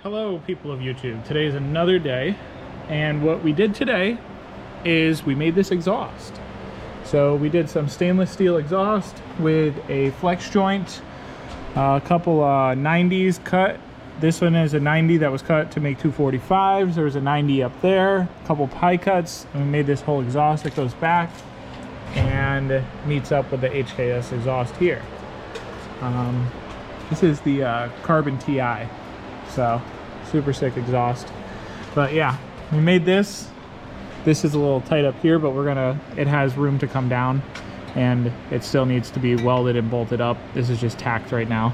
Hello people of YouTube. Today is another day, and what we did today is we made this exhaust. So we did some stainless steel exhaust with a flex joint, a couple 90s cut. This one is a 90 that was cut to make 245s. There was a 90 up there, a couple pie cuts, and we made this whole exhaust that goes back and meets up with the HKS exhaust here. This is the Carbon TI. So super sick exhaust. But yeah, we made this. This is a little tight up here, but it has room to come down, and it still needs to be welded and bolted up. This is just tacked right now.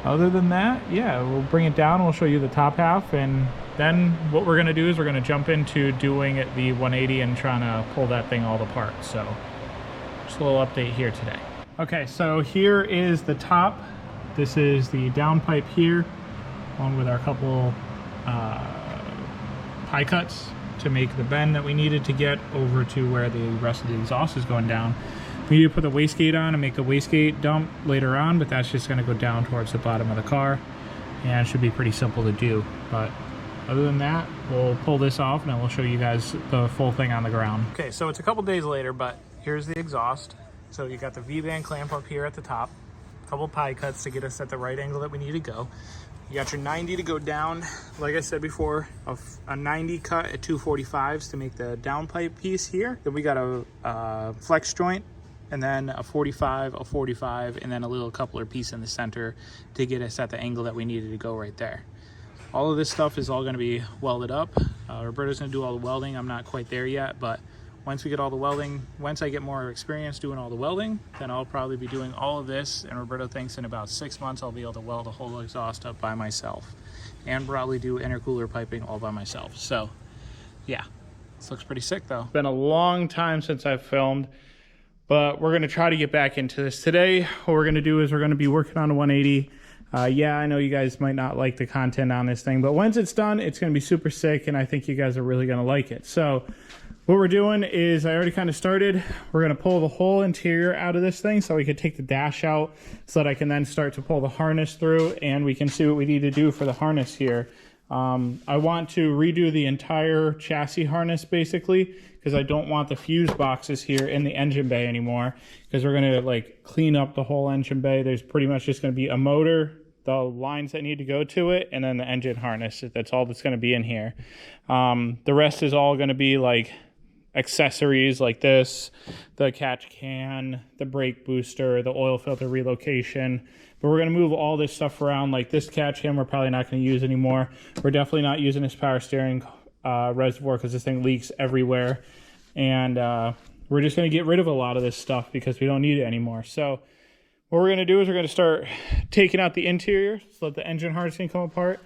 Other than that, yeah, we'll bring it down. We'll show you the top half, and then what we're gonna do is we're gonna jump into doing the 180 and trying to pull that thing all apart. So just a little update here today. Okay, so here is the top. This is the downpipe here, along with our couple pie cuts to make the bend that we needed to get over to where the rest of the exhaust is going down. We need to put the wastegate on and make a wastegate dump later on, but that's just going to go down towards the bottom of the car, and it should be pretty simple to do. But other than that, we'll pull this off and then we'll show you guys the full thing on the ground. Okay, so it's a couple days later, but here's the exhaust. So you got the V-band clamp up here at the top, a couple pie cuts to get us at the right angle that we need to go. You got your 90 to go down, like I said before, a 90 cut at 245s to make the downpipe piece here. Then we got a flex joint, and then a 45, a 45, and then a little coupler piece in the center to get us at the angle that we needed to go right there. All of this stuff is all gonna be welded up. Roberto's gonna do all the welding. I'm not quite there yet, but once we get all the welding, once I get more experience doing all the welding, then I'll probably be doing all of this, and Roberto thinks in about 6 months I'll be able to weld a whole exhaust up by myself and probably do intercooler piping all by myself. So yeah, this looks pretty sick though. It's been a long time since I've filmed, but we're gonna try to get back into this. Today, what we're gonna do is we're gonna be working on a 180. Yeah, I know you guys might not like the content on this thing, but once it's done, it's gonna be super sick, and I think you guys are really gonna like it. So what we're doing is, I already kind of started, we're gonna pull the whole interior out of this thing so we can take the dash out so that I can then start to pull the harness through, and we can see what we need to do for the harness here. I want to redo the entire chassis harness basically, because I don't want the fuse boxes here in the engine bay anymore, because we're gonna like clean up the whole engine bay. There's pretty much just gonna be a motor, the lines that need to go to it, and then the engine harness. That's all that's gonna be in here. The rest is all gonna be like accessories like this, the catch can, the brake booster, the oil filter relocation. But we're going to move all this stuff around. Like this catch can we're probably not going to use anymore. We're definitely not using this power steering reservoir because this thing leaks everywhere, and we're just going to get rid of a lot of this stuff because we don't need it anymore. So what we're going to do is we're going to start taking out the interior so that the engine harness can come apart.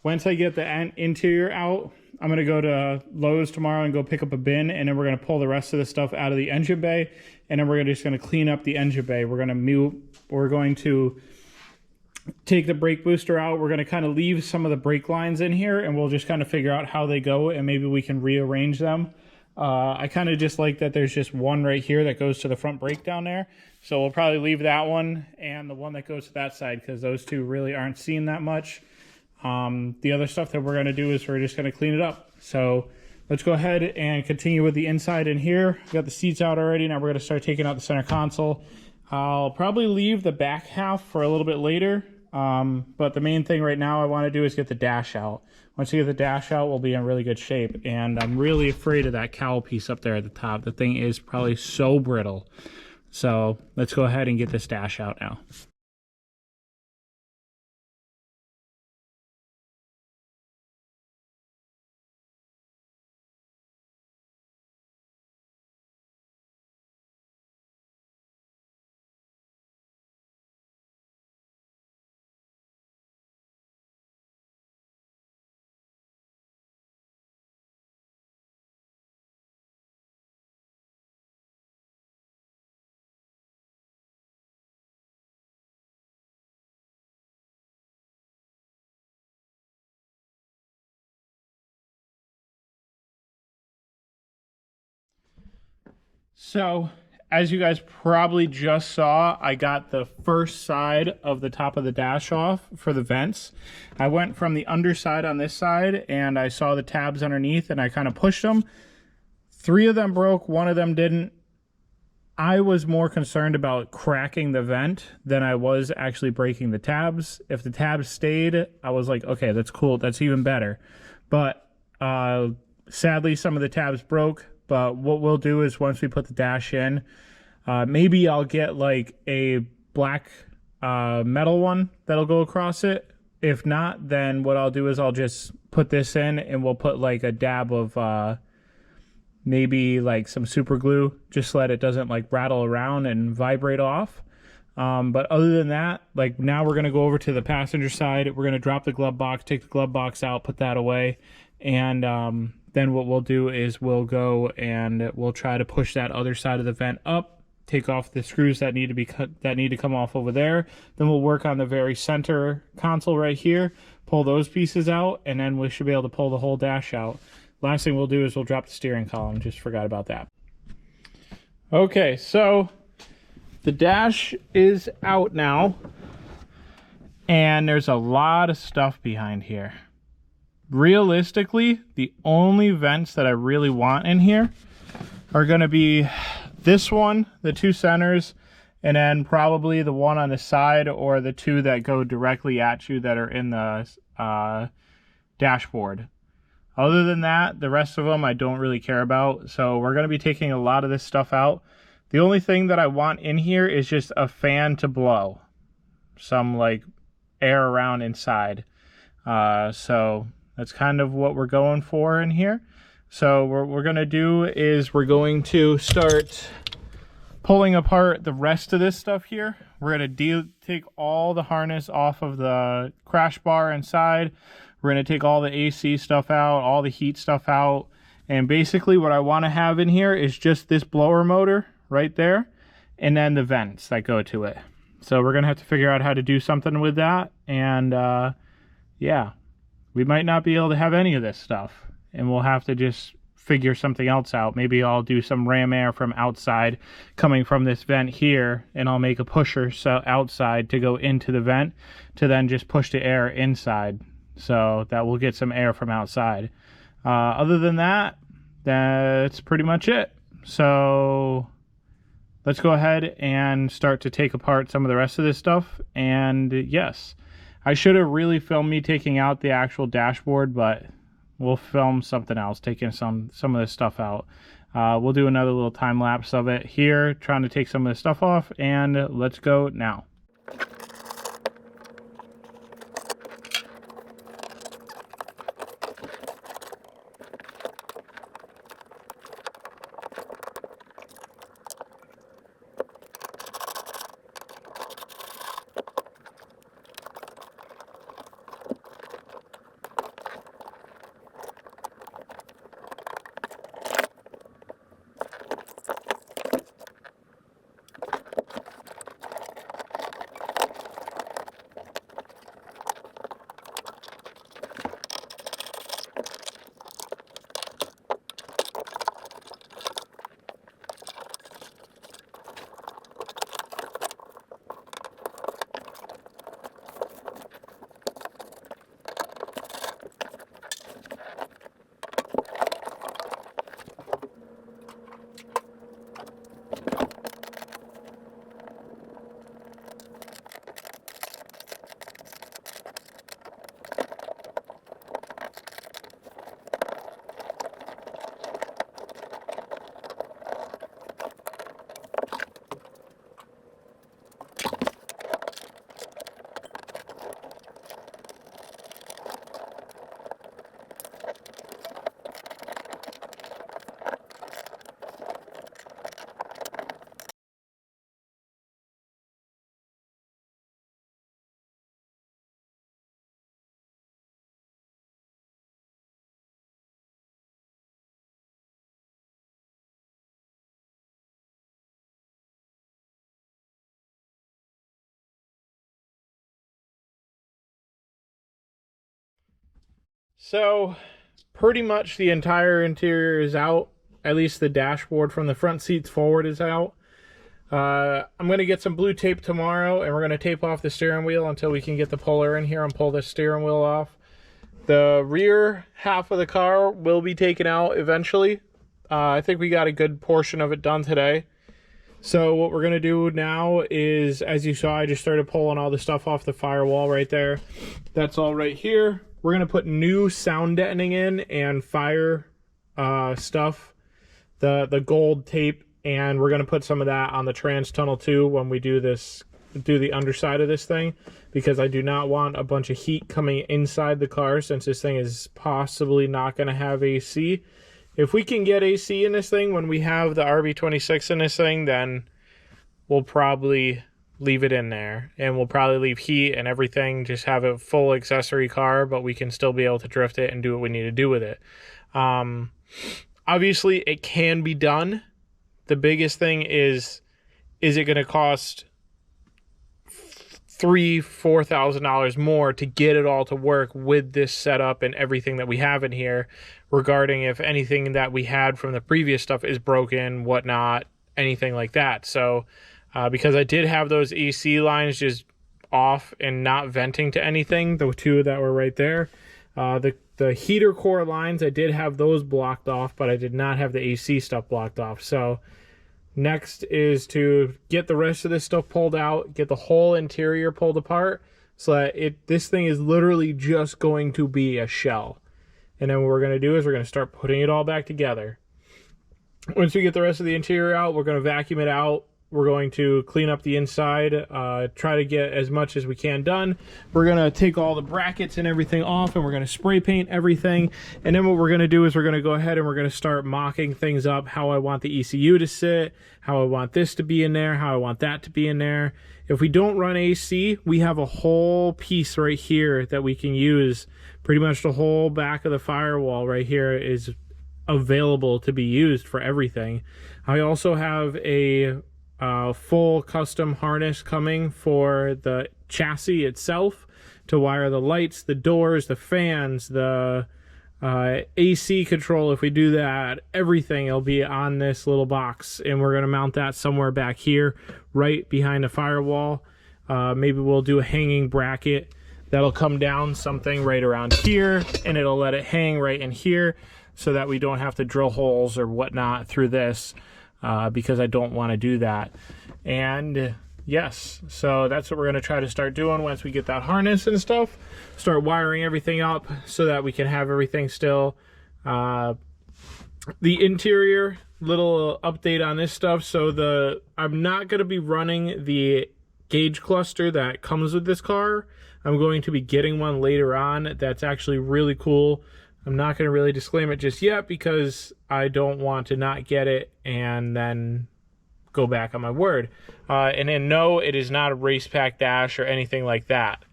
Once I get the interior out, I'm going to go to Lowe's tomorrow and go pick up a bin, and then we're going to pull the rest of the stuff out of the engine bay, and then we're just going to clean up the engine bay. We're going to take the brake booster out. We're going to kind of leave some of the brake lines in here, and we'll just kind of figure out how they go, and maybe we can rearrange them. I kind of just like that there's just one right here that goes to the front brake down there. So we'll probably leave that one and the one that goes to that side, because those two really aren't seen that much. The other stuff that we're going to do is we're just going to clean it up. So let's go ahead and continue with the inside in here. We got the seats out already. Now we're going to start taking out the center console. I'll probably leave the back half for a little bit later. But the main thing right now I want to do is get the dash out. Once we get the dash out, we'll be in really good shape. And I'm really afraid of that cowl piece up there at the top. The thing is probably so brittle. So let's go ahead and get this dash out now. So as you guys probably just saw, I got the first side of the top of the dash off for the vents. I went from the underside on this side and I saw the tabs underneath and I kind of pushed them. 3 of them broke, 1 of them didn't. I was more concerned about cracking the vent than I was actually breaking the tabs. If the tabs stayed, I was like, okay, that's cool. That's even better. But sadly, some of the tabs broke. But what we'll do is once we put the dash in, maybe I'll get like a black metal one that'll go across it. If not, then what I'll do is I'll just put this in and we'll put like a dab of maybe like some super glue, just so that it doesn't like rattle around and vibrate off. But other than that, like now we're going to go over to the passenger side. We're going to drop the glove box, take the glove box out, put that away. And then what we'll do is we'll go and we'll try to push that other side of the vent up, take off the screws that need to be that need to come off over there. Then we'll work on the very center console right here, pull those pieces out, and then we should be able to pull the whole dash out. Last thing we'll do is we'll drop the steering column. Just forgot about that. Okay, so the dash is out now, and there's a lot of stuff behind here. Realistically, the only vents that I really want in here are going to be this one, the 2 centers, and then probably the one on the side or the 2 that go directly at you that are in the dashboard. Other than that, the rest of them I don't really care about. So we're going to be taking a lot of this stuff out. The only thing that I want in here is just a fan to blow some like air around inside. So that's kind of what we're going for in here. So what we're going to do is we're going to start pulling apart the rest of this stuff here. We're going to take all the harness off of the crash bar inside. We're going to take all the AC stuff out, all the heat stuff out. And basically what I want to have in here is just this blower motor right there, and then the vents that go to it. So we're going to have to figure out how to do something with that. And yeah, we might not be able to have any of this stuff. And we'll have to just figure something else out. Maybe I'll do some ram air from outside coming from this vent here, and I'll make a pusher outside to go into the vent to then just push the air inside. So that will get some air from outside. Other than that, that's pretty much it. So let's go ahead and start to take apart some of the rest of this stuff. And yes, I should have really filmed me taking out the actual dashboard, but we'll film something else, taking some of this stuff out. We'll do another little time lapse of it here, trying to take some of this stuff off, and let's go now. So pretty much the entire interior is out. At least the dashboard from the front seats forward is out. I'm going to get some blue tape tomorrow, and we're going to tape off the steering wheel until we can get the puller in here and pull the steering wheel off. The rear half of the car will be taken out eventually. I think we got a good portion of it done today. So what we're going to do now is, as you saw, I just started pulling all the stuff off the firewall right there. That's all right here. We're going to put new sound deadening in and fire stuff, the gold tape, and we're going to put some of that on the trans tunnel too when we do the underside of this thing, because I do not want a bunch of heat coming inside the car, since this thing is possibly not going to have AC. If we can get AC in this thing when we have the RB26 in this thing, then we'll probably leave it in there, and we'll probably leave heat and everything, just have a full accessory car, but we can still be able to drift it and do what we need to do with it. Obviously it can be done. The biggest thing is it going to cost $3,000-$4,000 more to get it all to work with this setup and everything that we have in here, regarding if anything that we had from the previous stuff is broken, whatnot, anything like that. So because I did have those AC lines just off and not venting to anything, the two that were right there, the heater core lines, I did have those blocked off, but I did not have the AC stuff blocked off. So next is to get the rest of this stuff pulled out, get the whole interior pulled apart, so that this thing is literally just going to be a shell. And then what we're going to do is we're going to start putting it all back together. Once we get the rest of the interior out, we're going to vacuum it out. We're going to clean up the inside, try to get as much as we can done. We're going to take all the brackets and everything off, and we're going to spray paint everything. And then what we're going to do is we're going to go ahead and we're going to start mocking things up, how I want the ECU to sit, how I want this to be in there, how I want that to be in there. If we don't run AC, we have a whole piece right here that we can use. Pretty much the whole back of the firewall right here is available to be used for everything. I also have a full custom harness coming for the chassis itself to wire the lights, the doors, the fans, the AC control. If we do that, everything will be on this little box, and we're going to mount that somewhere back here right behind the firewall. Maybe we'll do a hanging bracket that'll come down something right around here, and it'll let it hang right in here so that we don't have to drill holes or whatnot through this. Because I don't want to do that. And yes, so that's what we're going to try to start doing once we get that harness and stuff. Start wiring everything up so that we can have everything still. The interior, little update on this stuff. So I'm not going to be running the gauge cluster that comes with this car. I'm going to be getting one later on that's actually really cool. I'm not going to really disclaim it just yet because I don't want to not get it and then go back on my word. And then no, it is not a race pack dash or anything like that.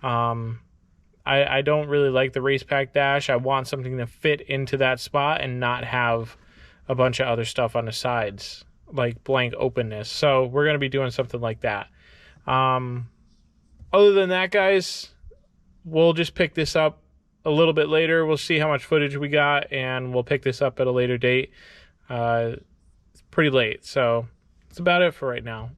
I don't really like the race pack dash. I want something to fit into that spot and not have a bunch of other stuff on the sides, like blank openness. So we're going to be doing something like that. Other than that, guys, we'll just pick this up a little bit later. We'll see how much footage we got, and we'll pick this up at a later date. It's pretty late, so that's about it for right now.